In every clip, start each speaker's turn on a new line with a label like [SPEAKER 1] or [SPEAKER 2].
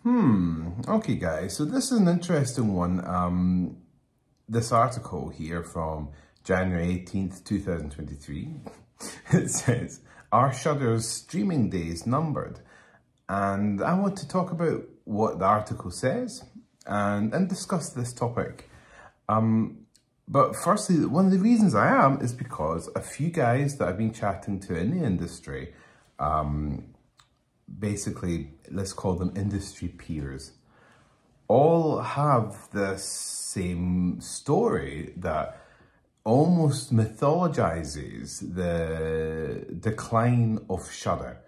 [SPEAKER 1] Okay guys, so this is an interesting one. This article here from January 18th, 2023, it says, "Are Shudder's streaming days numbered?" And I want to talk about what the article says and discuss this topic. But firstly, one of the reasons I am is because a few guys that I've been chatting to in the industry, basically, let's call them industry peers, all have this same story that almost mythologizes the decline of Shudder.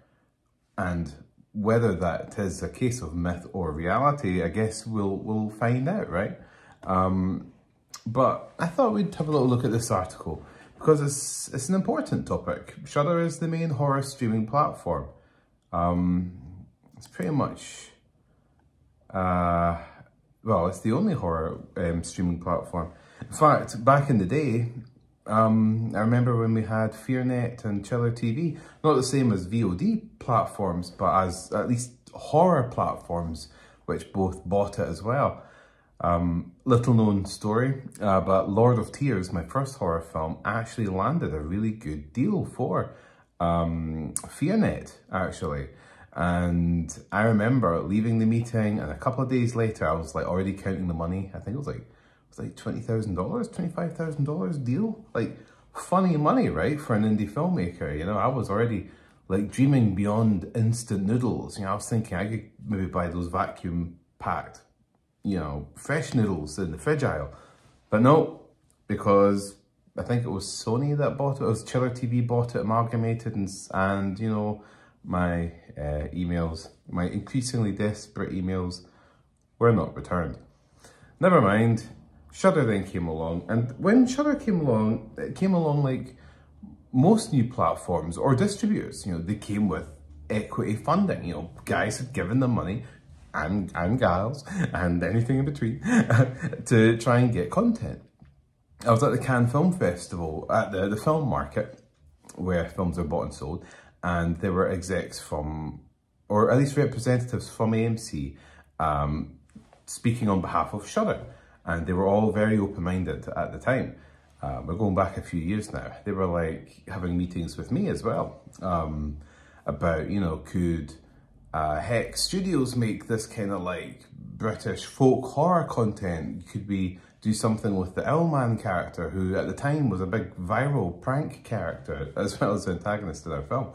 [SPEAKER 1] And whether that is a case of myth or reality, I guess we'll find out, right? But I thought we'd have a little look at this article because it's an important topic. Shudder is the main horror streaming platform. It's pretty much, well, it's the only horror streaming platform. In fact, back in the day, I remember when we had FearNet and Shudder TV, not the same as VOD platforms, but as at least horror platforms, which both bought it as well. Little known story, but Lord of Tears, my first horror film, actually landed a really good deal for FearNet, actually. And I remember leaving the meeting, and a couple of days later, I was like already counting the money. I think it was like $20,000, $25,000 deal. Like funny money, right? For an indie filmmaker, you know, I was already like dreaming beyond instant noodles. You know, I was thinking I could maybe buy those vacuum packed, you know, fresh noodles in the fridge aisle. But no, because I think it was Sony that bought it. It was Shudder TV bought it, amalgamated, and you know, my emails, my increasingly desperate emails were not returned. Never mind, Shudder then came along, and when Shudder came along, it came along like most new platforms or distributors. You know, they came with equity funding. You know, guys had given them money, and gals, and anything in between, to try and get content. I was at the Cannes Film Festival, at the film market, where films are bought and sold, and there were execs from, or at least representatives from AMC, speaking on behalf of Shudder. And they were all very open-minded at the time. We're going back a few years now. They were like having meetings with me as well, about, you know, could Hex Studios make this kind of like British folk horror content? Could we do something with the Owlman character, who at the time was a big viral prank character, as well as the antagonist in our film?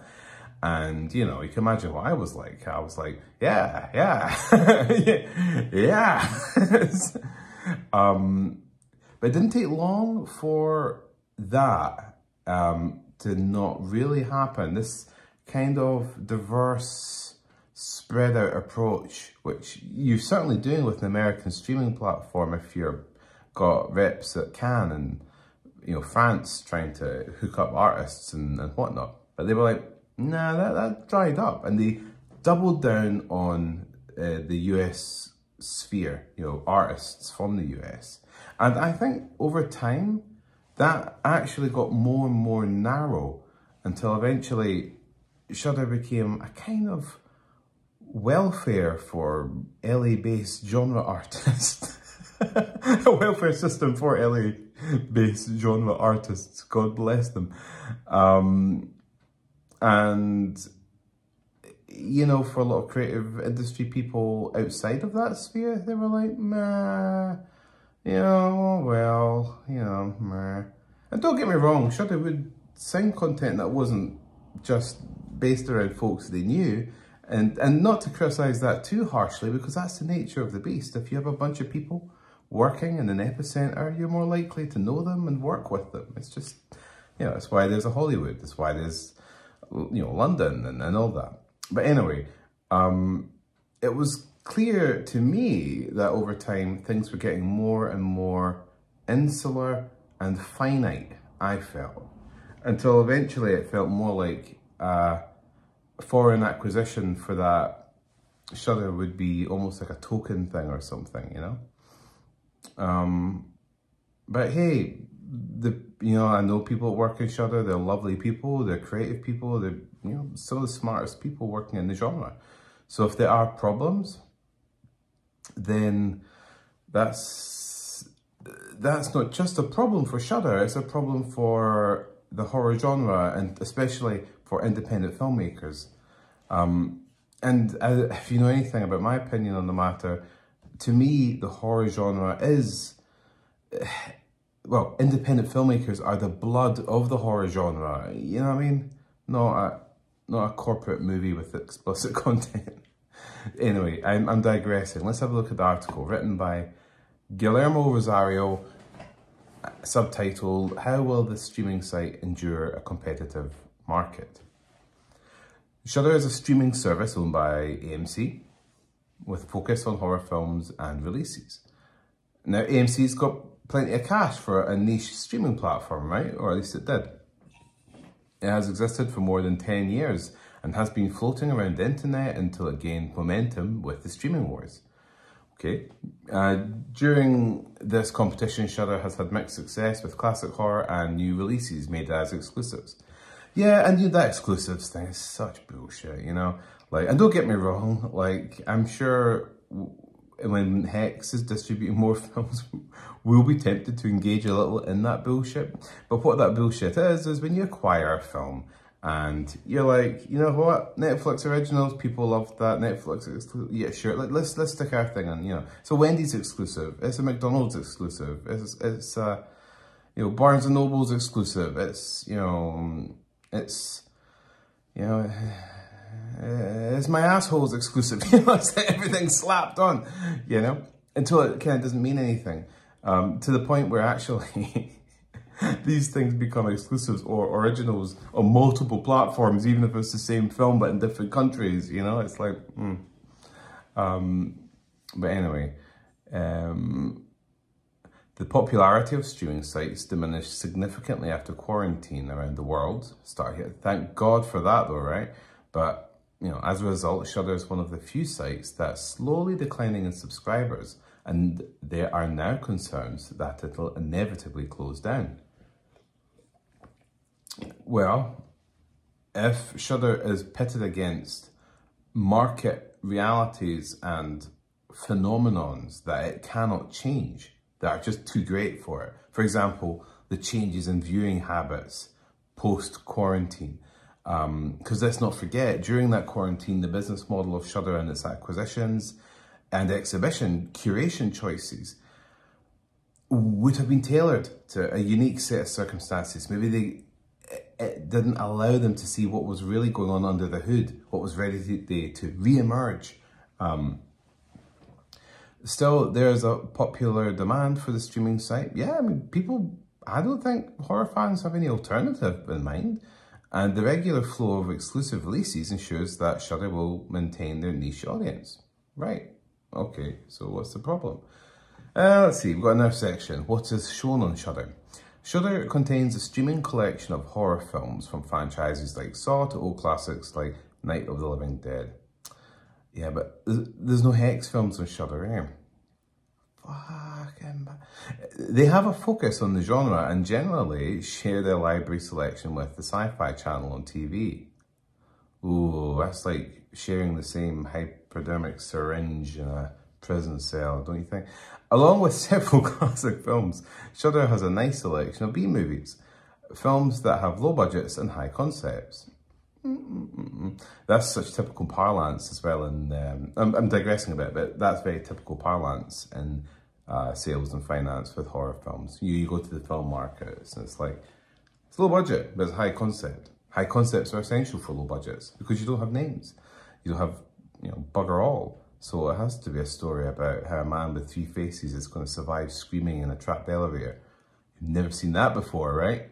[SPEAKER 1] And, you know, you can imagine what I was like. I was like, yeah. But it didn't take long for that to not really happen. This kind of diverse, spread out approach, which you're certainly doing with an American streaming platform if you're got reps at Cannes and, you know, France trying to hook up artists and whatnot. But they were like, nah, that dried up. And they doubled down on the US sphere, you know, artists from the US. And I think over time, that actually got more and more narrow until eventually Shudder became a kind of welfare for LA-based genre artists. A welfare system for LA-based genre artists, God bless them. And, you know, for a lot of creative industry people outside of that sphere, they were like, meh, you know, well, you know, meh. And don't get me wrong, Shudder would sing content that wasn't just based around folks they knew, and not to criticise that too harshly, because that's the nature of the beast. If you have a bunch of people working in an epicenter, you're more likely to know them and work with them. It's just, you know, that's why there's a Hollywood, that's why there's, you know, London and all that. But anyway, it was clear to me that over time things were getting more and more insular and finite, I felt, until eventually it felt more like foreign acquisition for that Shudder would be almost like a token thing or something, you know? But hey, you know, I know people that work in Shudder, they're lovely people, they're creative people, they're, you know, some of the smartest people working in the genre. So if there are problems, then that's not just a problem for Shudder, it's a problem for the horror genre, and especially for independent filmmakers. And if you know anything about my opinion on the matter, to me, the horror genre is, well, independent filmmakers are the blood of the horror genre. You know what I mean? Not a corporate movie with explicit content. Anyway, I'm digressing. Let's have a look at the article written by Guillermo Rosario, subtitled, "How Will the Streaming Site Endure a Competitive Market?" Shudder is a streaming service owned by AMC with a focus on horror films and releases. Now, AMC's got plenty of cash for a niche streaming platform, right? Or at least it did. It has existed for more than 10 years and has been floating around the internet until it gained momentum with the streaming wars. Okay. During this competition, Shudder has had mixed success with classic horror and new releases made as exclusives. Yeah, and that exclusives thing is such bullshit, you know? Like, and don't get me wrong, like, I'm sure when Hex is distributing more films, we'll be tempted to engage a little in that bullshit. But what that bullshit is when you acquire a film and you're like, you know what, Netflix originals, people love that, Netflix exclusive, yeah, sure, like, let's stick our thing on, you know. So Wendy's exclusive, it's a McDonald's exclusive, it's you know, Barnes & Noble's exclusive, it's, you know, it's my asshole's exclusive, you know, it's everything slapped on, you know, until it kind of doesn't mean anything, to the point where actually these things become exclusives or originals on multiple platforms, even if it's the same film but in different countries, you know, it's like, but anyway, the popularity of streaming sites diminished significantly after quarantine around the world. Thank God for that though, right? But, you know, as a result, Shudder is one of the few sites that's slowly declining in subscribers, and there are now concerns that it'll inevitably close down. Well, if Shudder is pitted against market realities and phenomenons that it cannot change, that are just too great for it. For example, the changes in viewing habits post-quarantine. Because let's not forget, during that quarantine, the business model of Shudder and its acquisitions and exhibition curation choices would have been tailored to a unique set of circumstances. Maybe it didn't allow them to see what was really going on under the hood, what was ready to re-emerge. Still, there's a popular demand for the streaming site. Yeah, I mean, I don't think horror fans have any alternative in mind. And the regular flow of exclusive releases ensures that Shudder will maintain their niche audience. Right. Okay, so what's the problem? Let's see, we've got another section. What is shown on Shudder? Shudder contains a streaming collection of horror films from franchises like Saw to old classics like Night of the Living Dead. Yeah, but there's no Hex films on Shudder, eh? Fucking... They have a focus on the genre and generally share their library selection with the Sci-Fi Channel on TV. Ooh, that's like sharing the same hypodermic syringe in a prison cell, don't you think? Along with several classic films, Shudder has a nice selection of B-movies, films that have low budgets and high concepts. That's such typical parlance as well in, I'm digressing a bit, but that's very typical parlance in sales and finance with horror films. You go to the film markets and it's like, it's low budget, but it's high concept. High concepts are essential for low budgets because you don't have names. You don't have, you know, bugger all. So it has to be a story about how a man with 3 faces is going to survive screaming in a trapped elevator. You've never seen that before, right?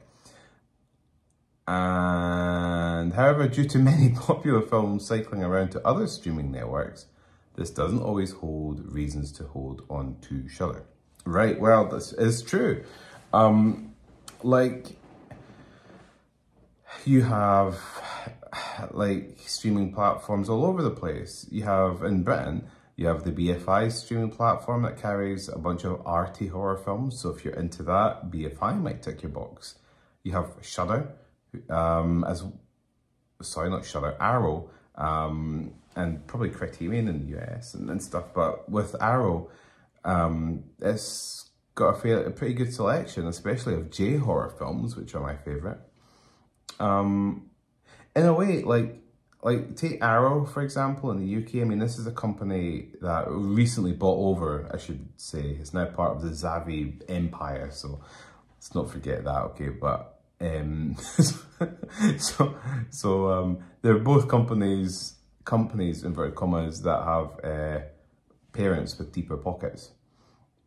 [SPEAKER 1] And however, due to many popular films cycling around to other streaming networks, this doesn't always hold reasons to hold on to Shudder. Right, well, this is true. Like, you have like streaming platforms all over the place. You have, in Britain, you have the BFI streaming platform that carries a bunch of arty horror films. So if you're into that, BFI might tick your box. You have Shudder, Arrow, and probably Criterion in the US and stuff. But with Arrow, it's got a pretty good selection, especially of J-horror films, which are my favourite. In a way, like take Arrow, for example, in the UK. I mean, this is a company that recently bought over, I should say. It's now part of the Zavi empire, so let's not forget that, okay? But, they're both companies, inverted commas, that have parents with deeper pockets.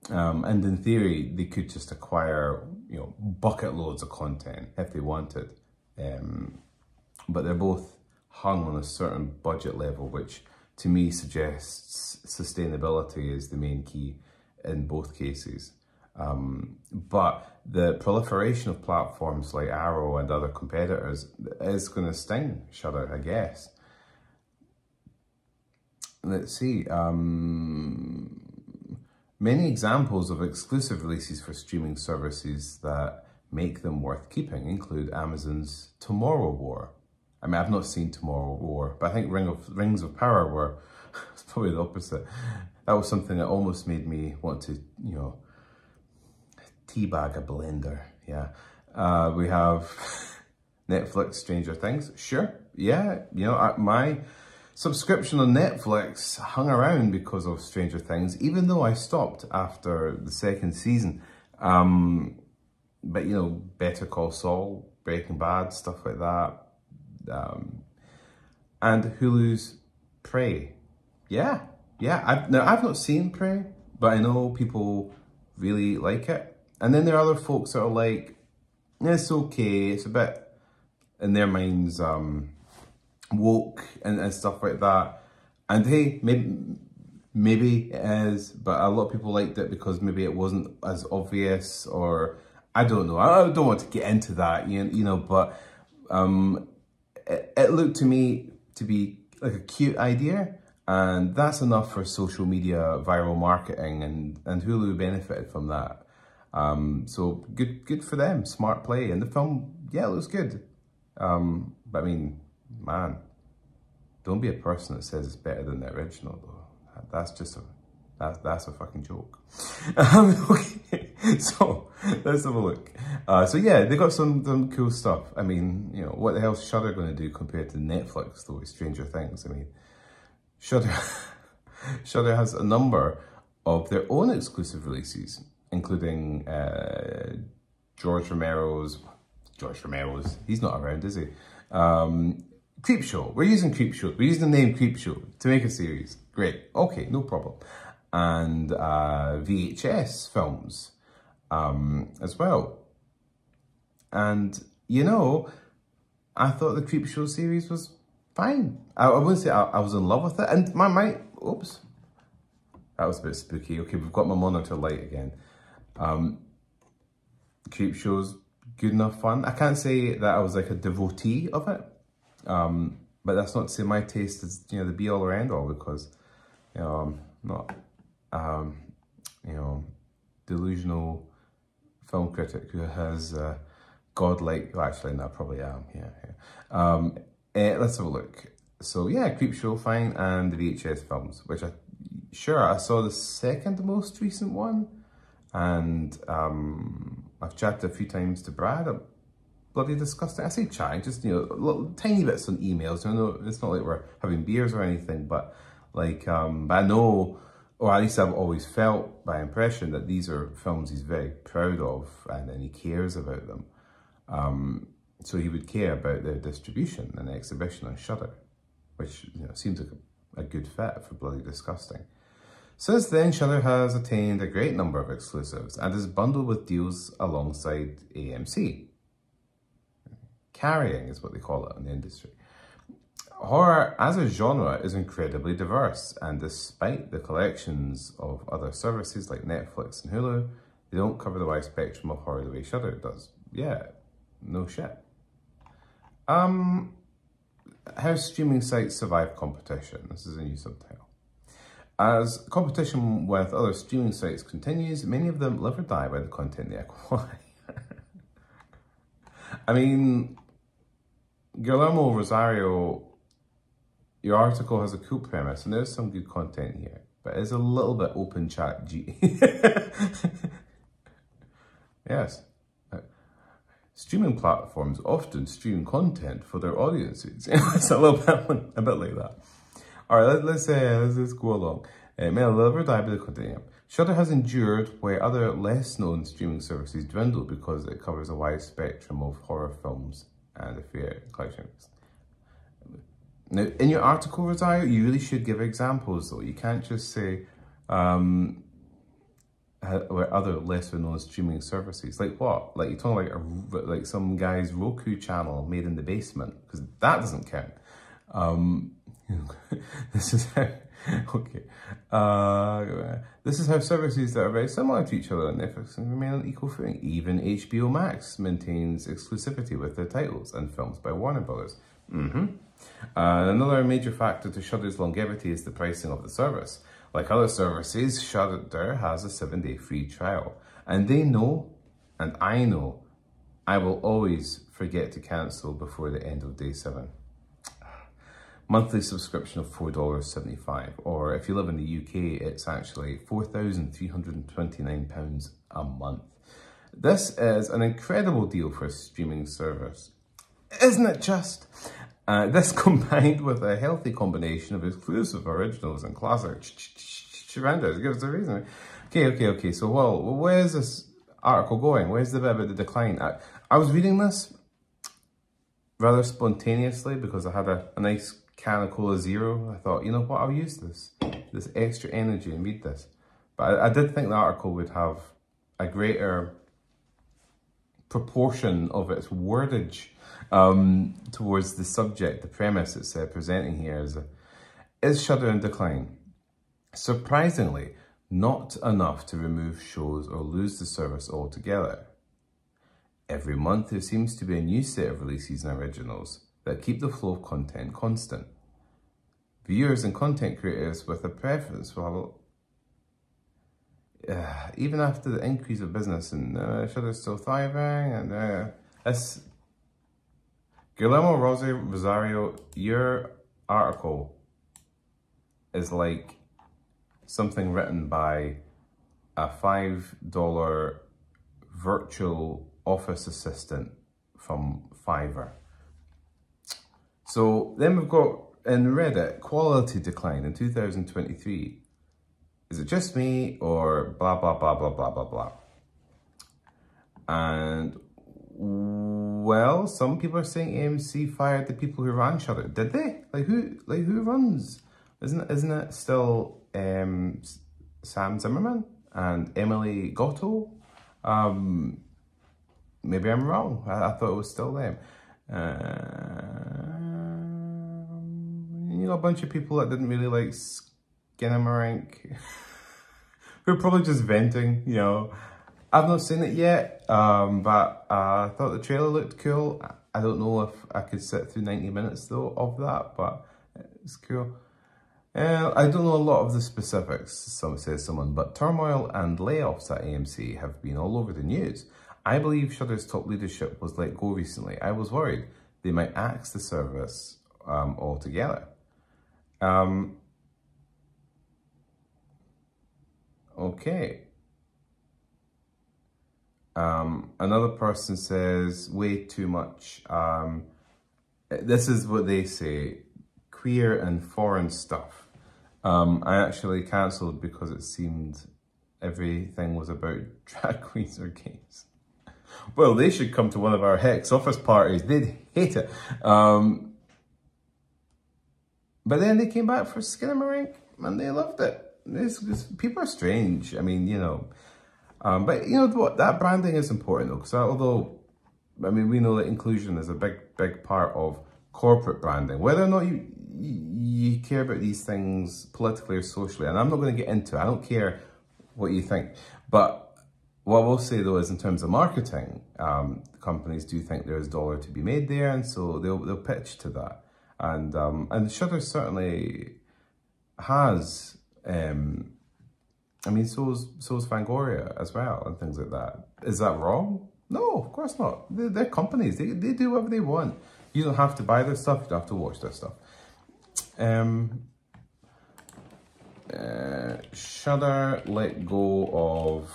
[SPEAKER 1] And in theory, they could just acquire, you know, bucket loads of content if they wanted. But they're both hung on a certain budget level, which to me suggests sustainability is the main key in both cases. But the proliferation of platforms like Arrow and other competitors is going to sting Shudder, I guess. Let's see. Many examples of exclusive releases for streaming services that make them worth keeping include Amazon's Tomorrow War. I mean, I've not seen Tomorrow War, but I think Rings of Power were it's probably the opposite. That was something that almost made me want to, you know, teabag a blender. Yeah. We have Netflix Stranger Things. Sure. Yeah. You know, my subscription on Netflix hung around because of Stranger Things, even though I stopped after the second season. But, you know, Better Call Saul, Breaking Bad, stuff like that. And Hulu's Prey. Yeah. I've not seen Prey, but I know people really like it. And then there are other folks that are like, it's okay, it's a bit, in their minds, woke and stuff like that. And hey, maybe it is, but a lot of people liked it because maybe it wasn't as obvious, or I don't know. I don't want to get into that, you know, but it looked to me to be like a cute idea, and that's enough for social media viral marketing, and Hulu benefited from that. So good for them, smart play. And the film, yeah, it looks good. But I mean, man, don't be a person that says it's better than the original, though. That's just that's a fucking joke. Okay, so let's have a look. So yeah, they got some cool stuff. I mean, you know, what the hell's Shudder going to do compared to Netflix, though, with Stranger Things? I mean, Shudder has a number of their own exclusive releases, including George Romero's, he's not around, is he? Creepshow. We're using Creepshow. We're using the name Creepshow to make a series. Great. Okay, no problem. And VHS films as well. And, you know, I thought the Creepshow series was fine. I wouldn't say I was in love with it. And my oops. That was a bit spooky. Okay, we've got my monitor light again. Creepshow's good enough fun. I can't say that I was like a devotee of it. But that's not to say my taste is, you know, the be all or end all, because, you know, I'm not, you know, delusional film critic who has godlike, well, actually, no, I probably am, yeah. Let's have a look. So yeah, Creepshow, fine, and the VHS films, which I saw the second most recent one, and I've chatted a few times to Brad. Bloody disgusting. I say chatting, just, you know, little tiny bits on emails. I know it's not like we're having beers or anything, but like, but I know, or at least I've always felt by impression, that these are films he's very proud of, and he cares about them. So he would care about their distribution and exhibition on Shudder, which, you know, seems like a good fit for Bloody Disgusting. Since then, Shudder has attained a great number of exclusives and is bundled with deals alongside AMC. Carrying is what they call it in the industry. Horror as a genre is incredibly diverse, and despite the collections of other services like Netflix and Hulu, they don't cover the wide spectrum of horror the way Shudder does. Yeah, no shit. How streaming sites survive competition. This is a new subtitle. As competition with other streaming sites continues, many of them live or die by the content they acquire. I mean, Guillermo Rosario, your article has a cool premise, and there's some good content here, but it's a little bit open chat G. Yes. Streaming platforms often stream content for their audiences. It's a little bit, a bit like that. All right, let's go along. Shudder has endured where other less known streaming services dwindle because it covers a wide spectrum of horror films and a fair collection. Now, in your article, Rosario, you really should give examples though. You can't just say where other lesser known streaming services. Like what? Like you're talking like some guy's Roku channel made in the basement, because that doesn't count. This is how, okay. This is how services that are very similar to each other on Netflix remain on equal footing. Even HBO Max maintains exclusivity with their titles and films by Warner Brothers. Another major factor to Shudder's longevity is the pricing of the service. Like other services, Shudder has a 7-day free trial. And they know, and I know, I will always forget to cancel before the end of day 7. Monthly subscription of $4.75, or if you live in the UK, it's actually £4,329 a month. This is an incredible deal for a streaming service, isn't it just? This combined with a healthy combination of exclusive originals and classics. Tremendous, gives a reason. Okay. So, well, where's this article going? Where's the bit about the decline? I was reading this rather spontaneously because I had a nice can of Cola Zero. I thought, you know what, I'll use this extra energy and read this. But I did think the article would have a greater proportion of its wordage towards the subject, the premise it's presenting here is Shudder in decline. Surprisingly, not enough to remove shows or lose the service altogether. Every month there seems to be a new set of releases and originals that keep the flow of content constant. Viewers and content creators with a preference for even after the increase of business and Shudder's still thriving, and it's Guillermo Rosario, your article is like something written by a $5 virtual office assistant from Fiverr. So then we've got in Reddit, quality decline in 2023. Is it just me or blah, blah, blah, blah, blah, blah, blah? And well, some people are saying AMC fired the people who ran Shudder. Did they? Like who runs? Isn't it still Sam Zimmerman and Emily Gatto? Maybe I'm wrong. I thought it was still them. You know, a bunch of people that didn't really like Skinamarink, who are probably just venting, you know. I've not seen it yet, but I thought the trailer looked cool. I don't know if I could sit through 90 minutes though of that, but it's cool. I don't know a lot of the specifics, says someone, but turmoil and layoffs at AMC have been all over the news. I believe Shudder's top leadership was let go recently. I was worried they might axe the service altogether. Okay. Another person says, way too much. This is what they say, queer and foreign stuff. I actually cancelled because it seemed everything was about drag queens or gays. Well, they should come to one of our Hex office parties. They'd hate it. But then they came back for Skinamarink and they loved it. People are strange. I mean, you know. But you know what? That branding is important though. Because although, I mean, we know that inclusion is a big part of corporate branding. Whether or not you care about these things politically or socially, and I'm not going to get into it. I don't care what you think. But what I will say though is in terms of marketing, companies do think there is dollar to be made there, and so they'll pitch to that. And Shudder certainly has. I mean, so's Fangoria as well and things like that. Is that wrong? No, of course not. They're companies. They do whatever they want. You don't have to buy their stuff. You don't have to watch their stuff. Shudder let go of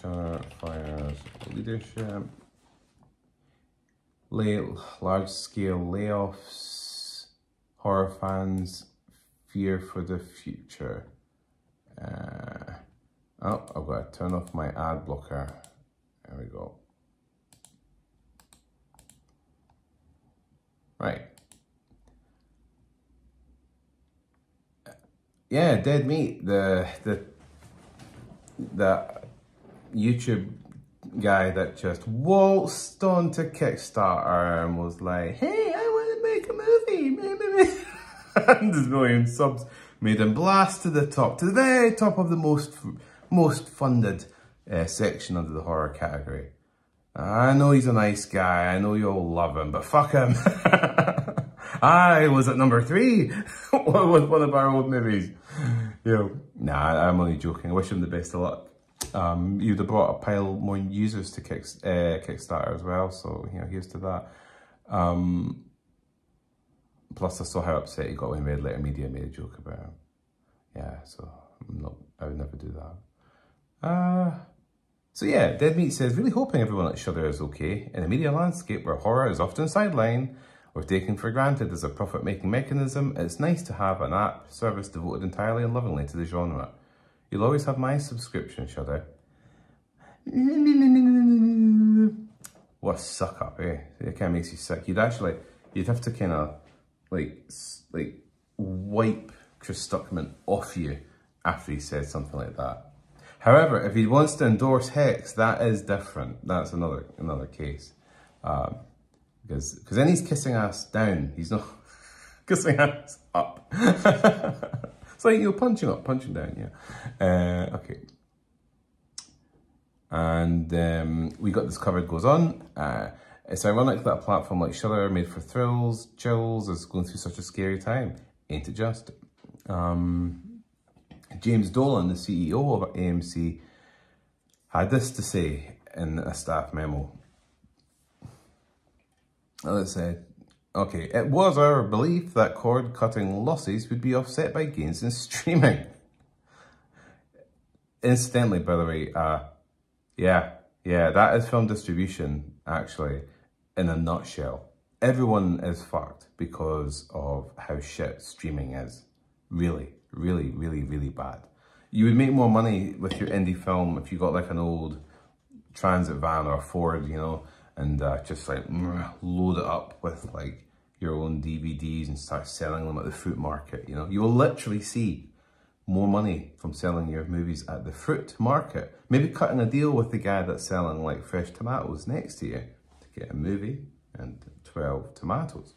[SPEAKER 1] Shudder fires leadership, large-scale layoffs, horror fans fear for the future. Oh, I've got to turn off my ad blocker. There we go. Right. Yeah, Dead Meat, the YouTube guy that just waltzed onto Kickstarter and was like, hey, I want to make a movie. And his million subs made him blast to the very top of the most funded section under the horror category. I know he's a nice guy. I know you all love him, but fuck him. I was at number 3 with one of our old movies. Nah, I'm only joking. I wish him the best of luck. You'd have brought a pile more users to Kickstarter as well, so here's to that. Plus, I saw how upset he got when Red Letter Media made a joke about him. Yeah, so I would never do that. So yeah, Dead Meat says, really hoping everyone at Shudder is okay. In a media landscape where horror is often sidelined or taken for granted as a profit-making mechanism, it's nice to have an app service devoted entirely and lovingly to the genre. You'll always have my subscription, Shudder. What a suck up, eh? It kind of makes you sick. You'd have to kind of like wipe Chris Stuckman off you after he said something like that. However, if he wants to endorse Hex, that is different. That's another case. Because then he's kissing us down. He's not kissing us up. It's like you're punching up, punching down, yeah. Okay. And We Got This Covered goes on. It's ironic that a platform like Shudder, made for thrills, chills, is going through such a scary time. Ain't it just? James Dolan, the CEO of AMC, had this to say in a staff memo. It said, okay, it was our belief that cord-cutting losses would be offset by gains in streaming. Incidentally, by the way, yeah, that is film distribution, actually, in a nutshell. Everyone is fucked because of how shit streaming is. Really, really, really, really bad. You would make more money with your indie film if you got like an old transit van or Ford, and just like load it up with like your own DVDs and start selling them at the fruit market. You will literally see more money from selling your movies at the fruit market. Maybe cutting a deal with the guy that's selling like fresh tomatoes next to you to get a movie and 12 tomatoes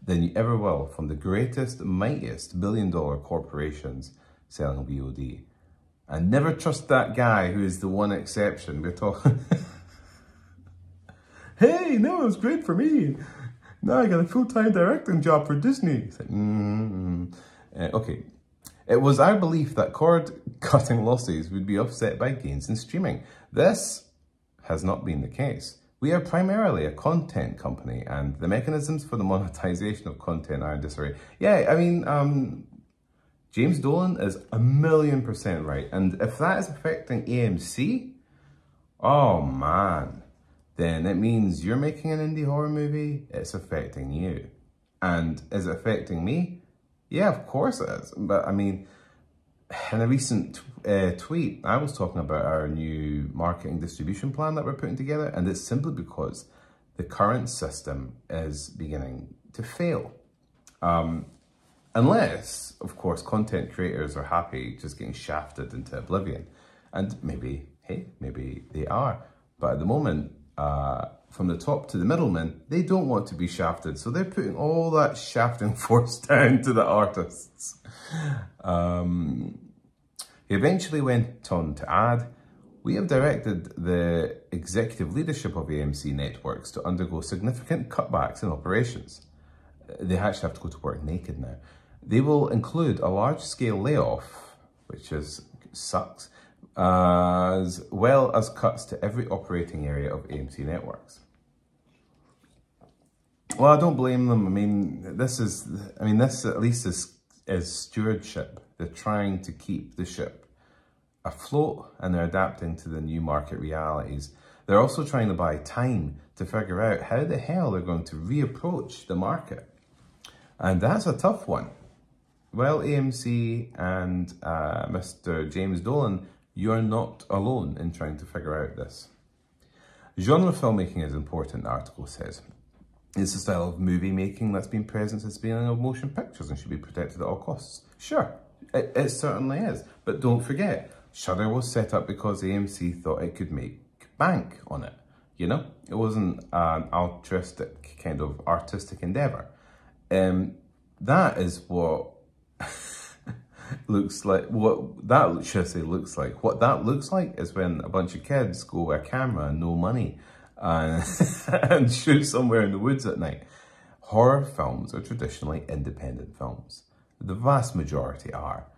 [SPEAKER 1] than you ever will from the greatest, mightiest billion-dollar corporations selling VOD. And never trust that guy who is the one exception. We're talking, hey, no, it's great for me. Now I got a full-time directing job for Disney. It's like, okay. It was our belief that cord-cutting losses would be offset by gains in streaming. This has not been the case. We are primarily a content company, and the mechanisms for the monetization of content are in disarray. Yeah, I mean, James Dolan is 1,000,000% right. And if that is affecting AMC, oh man, then it means you're making an indie horror movie, it's affecting you. And is it affecting me? Yeah, of course it is. But I mean, in a recent tweet, I was talking about our new marketing distribution plan that we're putting together, and it's simply because the current system is beginning to fail. Unless, of course, content creators are happy just getting shafted into oblivion. And maybe, hey, maybe they are. But at the moment, from the top to the middlemen, they don't want to be shafted. So they're putting all that shafting force down to the artists. He eventually went on to add, we have directed the executive leadership of AMC Networks to undergo significant cutbacks in operations. They actually have to go to work naked now. They will include a large-scale layoff, which sucks, as well as cuts to every operating area of AMC Networks. Well, I don't blame them. I mean, this at least is stewardship. They're trying to keep the ship afloat and they're adapting to the new market realities. They're also trying to buy time to figure out how the hell they're going to reapproach the market. And that's a tough one. Well, AMC and Mr. James Dolan, you're not alone in trying to figure out this. Genre filmmaking is important, the article says. It's a style of movie making that's been present since the beginning of motion pictures and should be protected at all costs. Sure, it certainly is. But don't forget, Shudder was set up because AMC thought it could make bank on it. You know, it wasn't an altruistic kind of artistic endeavour. That is what looks like, what that looks like is when a bunch of kids go with a camera and no money and shoot somewhere in the woods at night. Horror films are traditionally independent films. The vast majority are.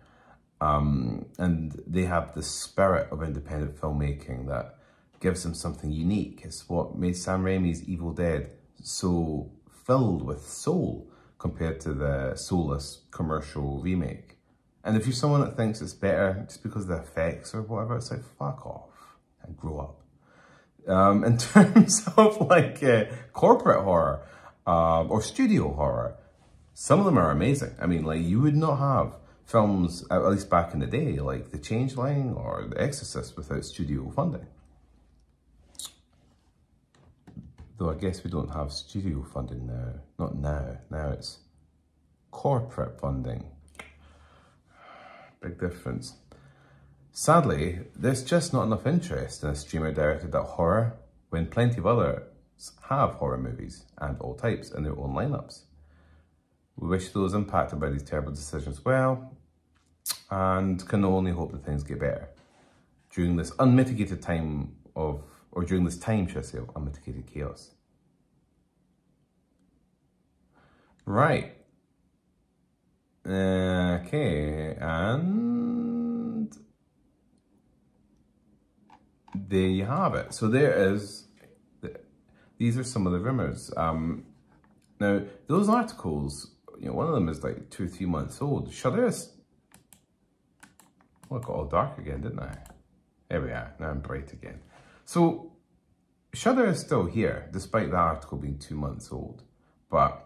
[SPEAKER 1] And they have the spirit of independent filmmaking that gives them something unique. It's what made Sam Raimi's Evil Dead so filled with soul compared to the soulless commercial remake. And if you're someone that thinks it's better just because of the effects or whatever, it's like, fuck off and grow up. In terms of like corporate horror or studio horror, some of them are amazing. I mean, like, you would not have films, at least back in the day, like The Changeling or The Exorcist without studio funding. Though I guess we don't have studio funding now. Not now. Now it's corporate funding. Big difference. Sadly, there's just not enough interest in a streamer directed at horror when plenty of others have horror movies and all types in their own lineups. We wish those impacted by these terrible decisions well and can only hope that things get better during this unmitigated time of, or during this time, should I say, of unmitigated chaos. Right. Okay, and there you have it. So there is, these are some of the rumours. Now, those articles, you know, one of them is like 2 or 3 months old. Shudder is, well, it got all dark again, didn't I? There we are, now I'm bright again. So, Shudder is still here, despite the article being 2 months old. But,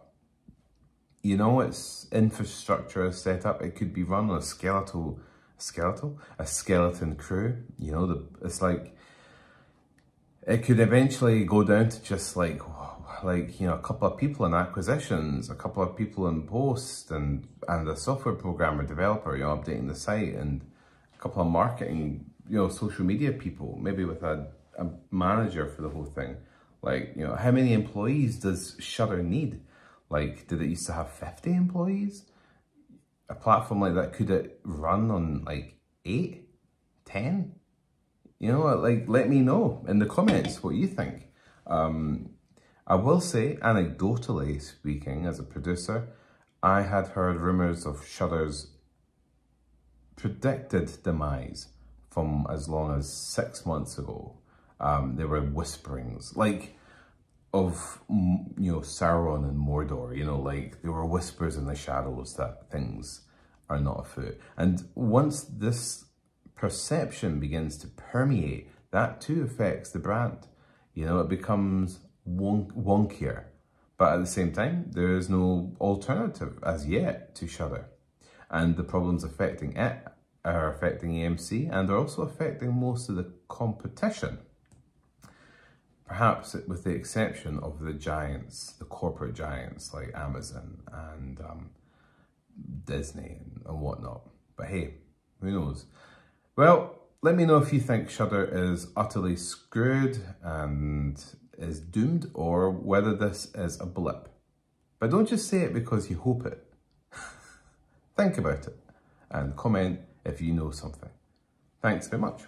[SPEAKER 1] you know, its infrastructure is set up. It could be run on a skeleton crew. You know, it's like, it could eventually go down to just like, you know, a couple of people in acquisitions, a couple of people in post, and a software programmer, developer, you know, updating the site, and a couple of marketing, you know, social media people, maybe with a manager for the whole thing. Like, you know, how many employees does Shudder need? Like, did it used to have 50 employees? A platform like that, could it run on like 8, 10? You know, like, let me know in the comments what you think. I will say, anecdotally speaking, as a producer, I had heard rumours of Shudder's predicted demise from as long as 6 months ago. There were whisperings, like, of, you know, Sauron and Mordor, you know, like, there were whispers in the shadows that things are not afoot. And once this perception begins to permeate, that too affects the brand. You know, it becomes wonkier. But at the same time, there is no alternative as yet to Shudder. And the problems affecting it are affecting AMC and are also affecting most of the competition. Perhaps with the exception of the giants, the corporate giants like Amazon and Disney and whatnot. But hey, who knows? Well, let me know if you think Shudder is utterly screwed and is doomed, or whether this is a blip. But don't just say it because you hope it. Think about it and comment if you know something. Thanks very much.